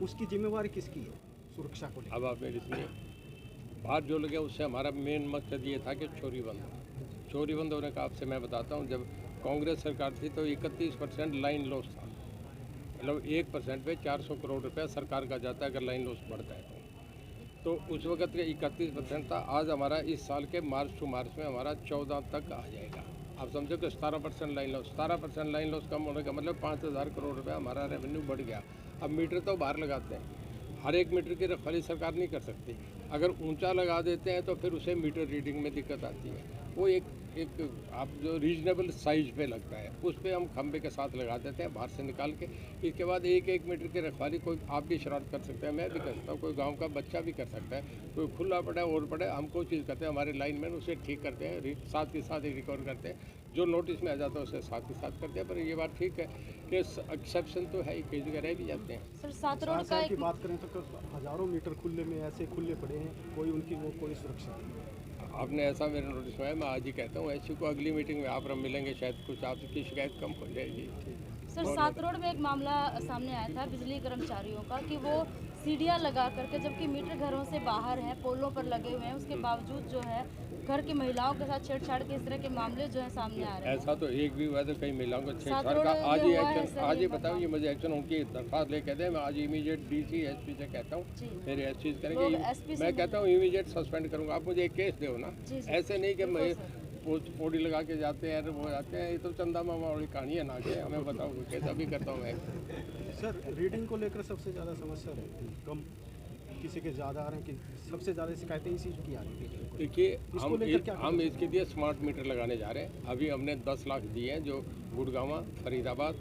उसकी जिम्मेवारी किसकी है सुरक्षा को लेकर? अब आप मेरी सुनिए, बाहर जो लगे उससे हमारा मेन मकसद ये था कि चोरी बंद हो। चोरी बंद होने का आपसे मैं बताता हूँ, जब कांग्रेस सरकार थी तो 31% लाइन लॉस था। मतलब 1% पे 400 करोड़ रुपया सरकार का जाता है अगर लाइन लॉस बढ़ता है तो उस वक्त का 31% था। आज हमारा इस साल के मार्च टू मार्च में हमारा 14 तक आ जाएगा। आप समझो कि 17% लाइन लॉस, 17% लाइन लॉस कम होने का मतलब 5,000 करोड़ रुपया हमारा रेवेन्यू बढ़ गया। अब मीटर तो बाहर लगाते हैं, हर एक मीटर की रखवाली सरकार नहीं कर सकती। अगर ऊंचा लगा देते हैं तो फिर उसे मीटर रीडिंग में दिक्कत आती है। वो एक आप जो रीजनेबल साइज पे लगता है उस पर हम खंबे के साथ लगा देते हैं बाहर से निकाल के। इसके बाद एक एक मीटर की रखवाली कोई आप भी शरारत कर सकते हैं, मैं भी कर सकता हूँ, कोई गांव का बच्चा भी कर सकता है, कोई खुला पड़ा और पड़े, हम कोई चीज़ करते हैं, हमारे लाइनमैन उसे ठीक करते हैं, साथ के साथ ही रिकवर करते हैं। जो नोटिस में आ जाता है उसे साथ ही साथ करते हैं। पर ये बात ठीक है कि एक्सेप्शन तो है ही, कई जगह रह भी जाते हैं। सर, सात रोड का शहर की बात करें तो हजारों मीटर खुले में ऐसे खुले पड़े हैं, कोई उनकी वो कोई सुरक्षा नहीं। आपने ऐसा मेरे नोटिस में है, मैं आज ही कहता हूँ ऐसी को अगली मीटिंग में आप मिलेंगे, शायद कुछ आपकी शिकायत कम हो जाएगी। सर, सात रोड में एक मामला सामने आया था बिजली कर्मचारियों का कि वो सीढ़ियाँ लगा करके, जबकि मीटर घरों से बाहर हैं, पोलों पर लगे हुए हैं, उसके बावजूद जो है घर की महिलाओं के साथ छेड़छाड़ के इस तरह के मामले जो है सामने आ रहे हैं। ऐसा तो एक भी हुआ तो कई महिलाओं को छेड़छाड़ सात रोड का आज ही में हुआ है एक्शन, सर, आज ये ही बताओ, ये मुझे एक्शन उनकी दरख्वास्त लेके दे, मैं आज इमीडिएट डीसी एसपी से कहता हूँ, फिर ऐसी चीज़ करेंगे। मैं कहता हूँ इमीडिएट सस्पेंड करूँगा। आप मुझे एक केस दो ना, ऐसे नहीं कि मैं पोड़ी लगा के जाते हैं वो जाते हैं, ये तो चंदा मामा वाली कहानी है ना, कि हमें बताओ कैसा भी करता हूँ मैं। सर, रीडिंग को लेकर सबसे ज़्यादा समस्या रहती है, कम किसी के ज़्यादा आ रहे हैं कि सबसे ज़्यादा शिकायतें इसी की आ रही है? देखिए हम इसके लिए स्मार्ट मीटर लगाने जा रहे हैं। अभी हमने 10 लाख दिए हैं जो गुड़गांव, फरीदाबाद,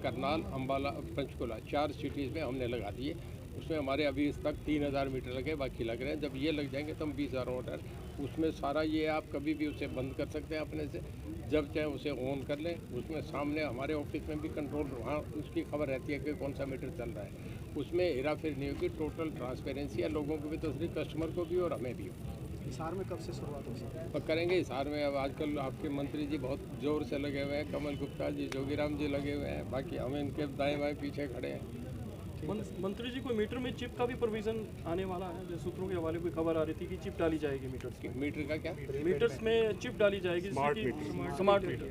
करनाल, अम्बाला, पंचकुला 4 सिटीज़ में हमने लगा दिए। उसमें हमारे अभी इस तक 3,000 मीटर लगे, बाकी लग रहे हैं। जब ये लग जाएंगे तो हम 20,000 ऑर्डर, उसमें सारा ये आप कभी भी उसे बंद कर सकते हैं अपने से, जब चाहे उसे ऑन कर लें। उसमें सामने हमारे ऑफिस में भी कंट्रोल, वहाँ उसकी खबर रहती है कि कौन सा मीटर चल रहा है। उसमें हेरा फेर नहीं होगी, टोटल ट्रांसपेरेंसी है, लोगों को भी तो सिर्फ कस्टमर को भी और हमें भी हो। हिसार में कब से शुरुआत हो सकती है? और करेंगे हिसार में। अब आजकल आपके मंत्री जी बहुत जोर से लगे हुए हैं, कमल गुप्ता जी, जोगीराम जी लगे हुए हैं, बाकी हम इनके दाएं बाएं पीछे खड़े हैं। मंत्री जी, कोई मीटर में चिप का भी प्रोविजन आने वाला है? जो सूत्रों के हवाले कोई खबर आ रही थी कि चिप डाली जाएगी मीटर्स की। मीटर का क्या? मीटर्स में चिप डाली जाएगी, स्मार्ट मीटर।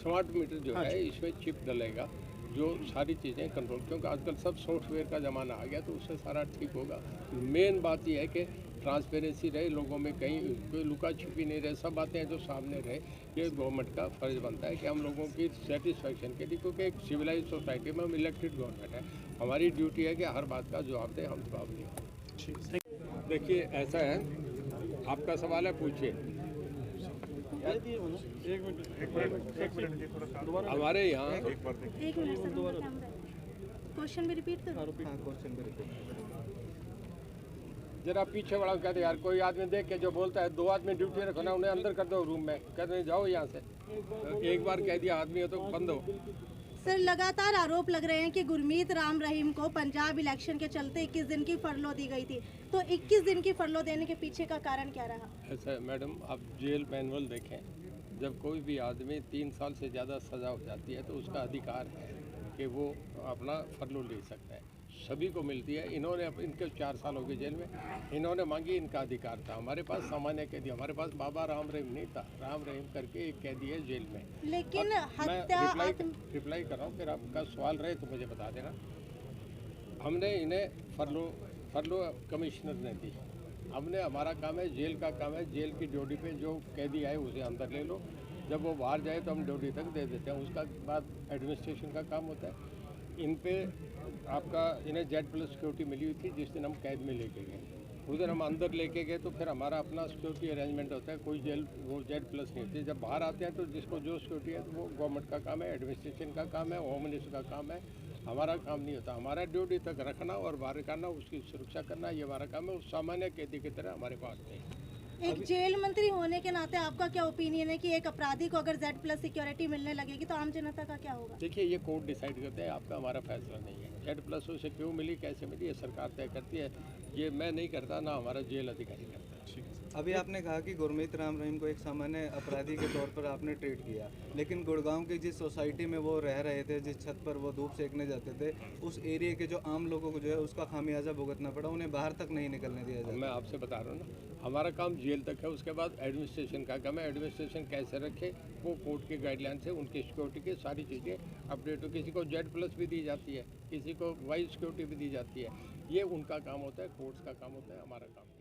स्मार्ट मीटर जो है इसमें चिप डलेगा, जो सारी चीज़ें कंट्रोल, क्योंकि आजकल सब सॉफ्टवेयर का ज़माना आ गया तो उससे सारा ठीक होगा। मेन बात यह है कि ट्रांसपेरेंसी रहे, लोगों में कहीं कोई लुका छिपी नहीं रहे, सब बातें हैं जो सामने रहे। ये गवर्नमेंट का फर्ज बनता है कि हम लोगों की सेटिस्फैक्शन के लिए, क्योंकि एक सिविलाइज सोसाइटी में हम इलेक्टेड गवर्नमेंट है, हमारी ड्यूटी है कि हर बात का जवाब दें, हम जवाब दें। देखिए ऐसा है, आपका सवाल है, पूछिए। हमारे यहाँ एक मिनट क्वेश्चन भी रिपीट करो। जरा पीछे बड़ा कहते यार, कोई आदमी देख के जो बोलता है, 2 आदमी ड्यूटी रखो ना, उन्हें अंदर कर दो रूम में, कहते जाओ यहाँ से। एक बार कह दिया आदमी हो तो बंद हो। सर, लगातार आरोप लग रहे हैं कि गुरमीत राम रहीम को पंजाब इलेक्शन के चलते 21 दिन की फरलो दी गई थी, तो 21 दिन की फरलो देने के पीछे का कारण क्या रहा? ऐसा मैडम, आप जेल मैनुअल देखें, जब कोई भी आदमी 3 साल से ज़्यादा सज़ा हो जाती है तो उसका अधिकार है कि वो अपना फरलो ले सकता है, सभी को मिलती है। इन्होंने इनके 4 साल हो गए जेल में, इन्होंने मांगी, इनका अधिकार था। हमारे पास सामान्य कैदी, हमारे पास बाबा राम रहीम नहीं था, राम रहीम करके एक कैदी है जेल में। लेकिन मैं रिप्लाई कर रहा हूँ, फिर आपका सवाल रहे तो मुझे बता देना। हमने इन्हें फरलो कमिश्नर ने दी। हमने, हमारा काम है, जेल का काम है, जेल की ड्यूटी पे जो कैदी आए उसे अंदर ले लो, जब वो बाहर जाए तो हम ड्यूटी तक दे देते हैं। उसका बाद एडमिनिस्ट्रेशन का काम होता है। इन पे आपका इन्हें Z+ सिक्योरिटी मिली हुई थी जिस दिन हम कैद में लेके गए, उस दिन हम अंदर लेके गए तो फिर हमारा अपना सिक्योरिटी अरेंजमेंट होता है, कोई जेल वो Z+ नहीं होती। जब बाहर आते हैं तो जिसको जो सिक्योरिटी है वो गवर्नमेंट का काम है, एडमिनिस्ट्रेशन का काम है, होम मिनिस्टर का काम है, हमारा काम नहीं होता। हमारा ड्यूटी तक रखना और बाहर करना, उसकी सुरक्षा करना, ये हमारा काम है। उस सामान्य कैदी की तरह हमारे पास नहीं। एक जेल मंत्री होने के नाते आपका क्या ओपिनियन है कि एक अपराधी को अगर Z+ सिक्योरिटी मिलने लगेगी तो आम जनता का क्या होगा? देखिए, ये कोर्ट डिसाइड करते हैं, आपका हमारा फैसला नहीं है। Z+ उसे क्यों मिली, कैसे मिली, ये सरकार तय करती है, ये मैं नहीं करता, ना हमारा जेल अधिकारी करता है। अभी आपने कहा कि गुरमीत राम रहीम को एक सामान्य अपराधी के तौर पर आपने ट्रीट किया, लेकिन गुड़गांव की जिस सोसाइटी में वो रह रहे थे, जिस छत पर वो धूप सेकने जाते थे, उस एरिया के जो आम लोगों को जो है उसका खामियाजा भुगतना पड़ा, उन्हें बाहर तक नहीं निकलने दिया जाता। मैं आपसे बता रहा हूँ ना, हमारा काम जेल तक है, उसके बाद एडमिनिस्ट्रेशन का काम है। एडमिनिस्ट्रेशन कैसे रखे वो कोर्ट के गाइडलाइन से, उनकी सिक्योरिटी की सारी चीज़ें अपडेट हो। किसी को Z+ भी दी जाती है, किसी को वाई सिक्योरिटी भी दी जाती है। ये उनका काम होता है, कोर्ट्स का काम होता है, हमारा काम